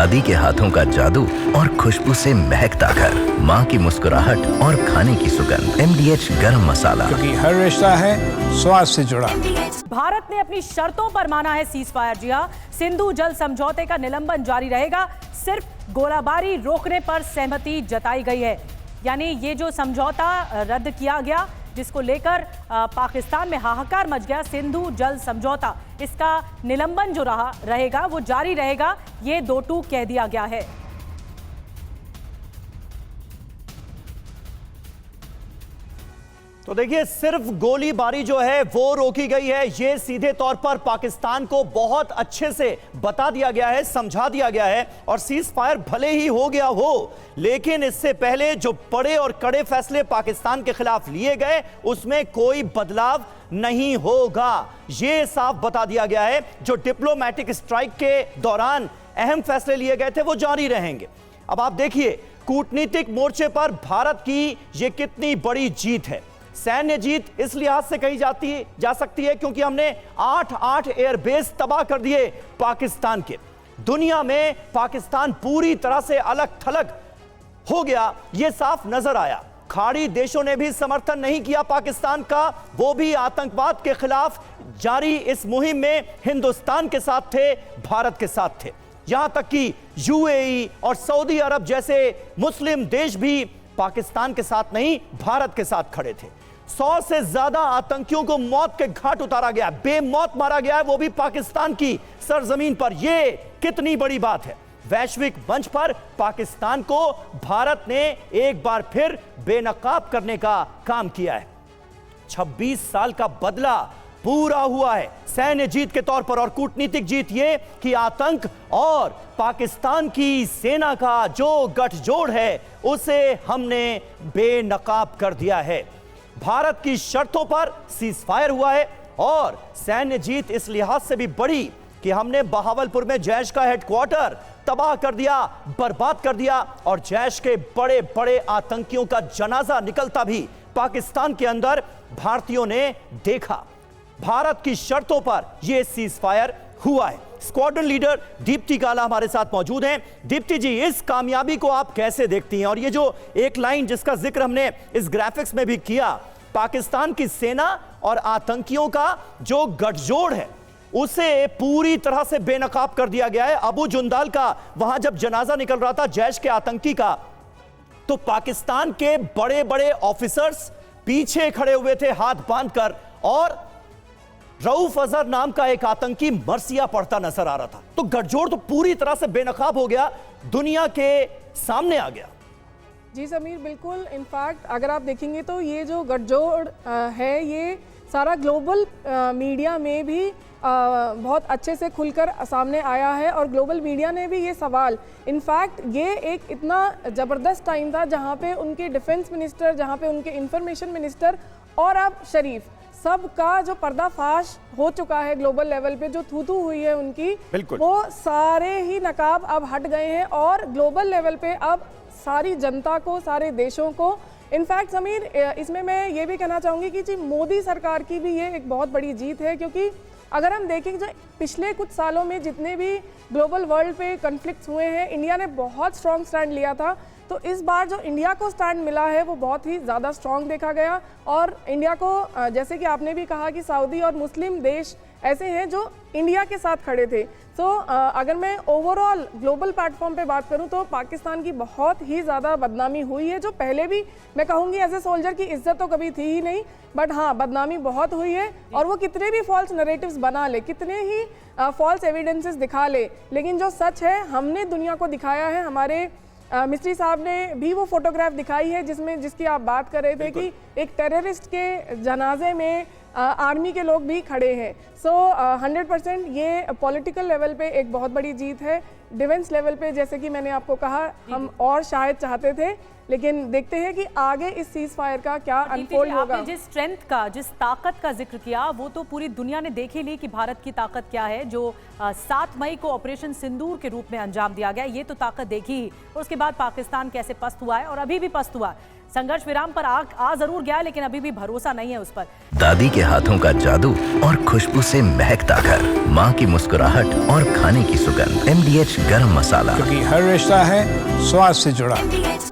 दादी के हाथों का जादू और खुशबू से महकता घर, माँ की मुस्कुराहट और खाने की सुगंध। MDH गरम मसाला, क्योंकि हर रिश्ता है स्वाद से जुड़ा। भारत ने अपनी शर्तों पर माना है सीज फायर। जी हाँ, सिंधु जल समझौते का निलंबन जारी रहेगा। सिर्फ गोलाबारी रोकने पर सहमति जताई गई है। यानी ये जो समझौता रद्द किया गया, जिसको लेकर पाकिस्तान में हाहाकार मच गया, सिंधु जल समझौता, इसका निलंबन जो रहेगा वो जारी रहेगा। ये 2 टूक कह दिया गया है। तो देखिए, सिर्फ गोलीबारी जो है वो रोकी गई है। ये सीधे तौर पर पाकिस्तान को बहुत अच्छे से बता दिया गया है, समझा दिया गया है। और सीज फायर भले ही हो गया हो, लेकिन इससे पहले जो बड़े और कड़े फैसले पाकिस्तान के खिलाफ लिए गए, उसमें कोई बदलाव नहीं होगा। ये साफ बता दिया गया है। जो डिप्लोमेटिक स्ट्राइक के दौरान अहम फैसले लिए गए थे वो जारी रहेंगे। अब आप देखिए, कूटनीतिक मोर्चे पर भारत की ये कितनी बड़ी जीत है। सैन्य जीत इस लिहाज से कही जा सकती है क्योंकि हमने 8 एयरबेस तबाह कर दिए पाकिस्तान के। दुनिया में पाकिस्तान पूरी तरह से अलग थलग हो गया, यह साफ नजर आया। खाड़ी देशों ने भी समर्थन नहीं किया पाकिस्तान का, वो भी आतंकवाद के खिलाफ जारी इस मुहिम में हिंदुस्तान के साथ थे, भारत के साथ थे। यहां तक कि UAE और सऊदी अरब जैसे मुस्लिम देश भी पाकिस्तान के साथ नहीं, भारत के साथ खड़े थे। 100 से ज्यादा आतंकियों को मौत के घाट उतारा गया, बेमौत मारा गया है, वो भी पाकिस्तान की सरजमीन पर। यह कितनी बड़ी बात है। वैश्विक मंच पर पाकिस्तान को भारत ने एक बार फिर बेनकाब करने का काम किया है। 26 साल का बदला पूरा हुआ है सैन्य जीत के तौर पर। और कूटनीतिक जीत ये कि आतंक और पाकिस्तान की सेना का जो गठजोड़ है उसे हमने बेनकाब कर दिया है। भारत की शर्तों पर सीज फायर हुआ है। और सैन्य जीत इस लिहाज से भी बड़ी कि हमने बहावलपुर में जैश का हेडक्वार्टर तबाह कर दिया, बर्बाद कर दिया। और जैश के बड़े बड़े आतंकियों का जनाजा निकलता भी पाकिस्तान के अंदर भारतीयों ने देखा। भारत की शर्तों पर यह सीज फायर हुआ है। स्क्वाड्रन लीडर दीप्ति काला हमारे साथ मौजूद हैं। दीप्ति जी, इस कामयाबी को आप कैसे देखती हैं? और ये जो एक लाइन जिसका जिक्र हमने इस ग्राफिक्स में भी किया, पाकिस्तान की सेना और आतंकियों का जो गठजोड़ है उसे पूरी तरह से बेनकाब कर दिया गया है। अबू जुंदाल का वहां जब जनाजा निकल रहा था जैश के आतंकी का, तो पाकिस्तान के बड़े बड़े ऑफिसर्स पीछे खड़े हुए थे हाथ बांधकर, और रऊफ अजहर नाम का एक आतंकी मरसिया पढ़ता नजर आ रहा था। तो गठजोड़ तो पूरी तरह से बेनकाब हो गया, दुनिया के सामने आ गया। जी समीर, बिल्कुल। इनफैक्ट अगर आप देखेंगे तो ये जो गठजोड़ है, ये सारा ग्लोबल मीडिया में भी बहुत अच्छे से खुलकर सामने आया है। और ग्लोबल मीडिया ने भी ये सवाल, इनफैक्ट ये एक इतना ज़बरदस्त टाइम था जहाँ पे उनके डिफेंस मिनिस्टर, जहाँ पे उनके इंफॉर्मेशन मिनिस्टर और अब शरीफ, सबका जो पर्दाफाश हो चुका है ग्लोबल लेवल पे, जो थू हुई है उनकी, वो सारे ही नकाब अब हट गए हैं। और ग्लोबल लेवल पे अब सारी जनता को, सारे देशों को, इनफैक्ट समीर, इसमें मैं ये भी कहना चाहूँगी कि जी मोदी सरकार की भी ये एक बहुत बड़ी जीत है। क्योंकि अगर हम देखें जो पिछले कुछ सालों में जितने भी ग्लोबल वर्ल्ड पे कॉन्फ्लिक्ट्स हुए हैं, इंडिया ने बहुत स्ट्रॉन्ग स्टैंड लिया था। तो इस बार जो इंडिया को स्टैंड मिला है वो बहुत ही ज़्यादा स्ट्रॉन्ग देखा गया। और इंडिया को, जैसे कि आपने भी कहा कि सऊदी और मुस्लिम देश ऐसे हैं जो इंडिया के साथ खड़े थे। तो अगर मैं ओवरऑल ग्लोबल प्लेटफॉर्म पे बात करूं तो पाकिस्तान की बहुत ही ज़्यादा बदनामी हुई है, जो पहले भी मैं कहूँगी एज ए सोल्जर की इज्जत तो कभी थी ही नहीं, बट हाँ, बदनामी बहुत हुई है। और वो कितने भी फॉल्स नरेटिव्स बना ले, कितने ही फॉल्स एविडेंसेस दिखा ले, लेकिन जो सच है हमने दुनिया को दिखाया है। हमारे मिस्त्री साहब ने भी वो फोटोग्राफ दिखाई है जिसकी आप बात कर रहे थे कि एक टेररिस्ट के जनाजे में आर्मी के लोग भी खड़े हैं। सो 100% ये पॉलिटिकल लेवल पे एक बहुत बड़ी जीत है। डिफेंस लेवल पे जैसे कि मैंने आपको कहा, हम और शायद चाहते थे, लेकिन देखते हैं कि आगे इस सीज फायर का क्या अनफोल्ड होगा। आपने जिस स्ट्रेंथ का, जिस ताकत का जिक्र किया, वो तो पूरी दुनिया ने देख ही ली कि भारत की ताकत क्या है। जो 7 मई को ऑपरेशन सिंदूर के रूप में अंजाम दिया गया, ये तो ताकत देखी ही। और उसके बाद पाकिस्तान कैसे पस्त हुआ है और अभी भी पस्त हुआ है। संघर्ष विराम पर आ जरूर गया, लेकिन अभी भी भरोसा नहीं है उस पर। दादी के हाथों का जादू और खुशबू से महकता घर, माँ की मुस्कुराहट और खाने की सुगंध। MDH गरम मसाला। क्योंकि हर रिश्ता है स्वाद से जुड़ा।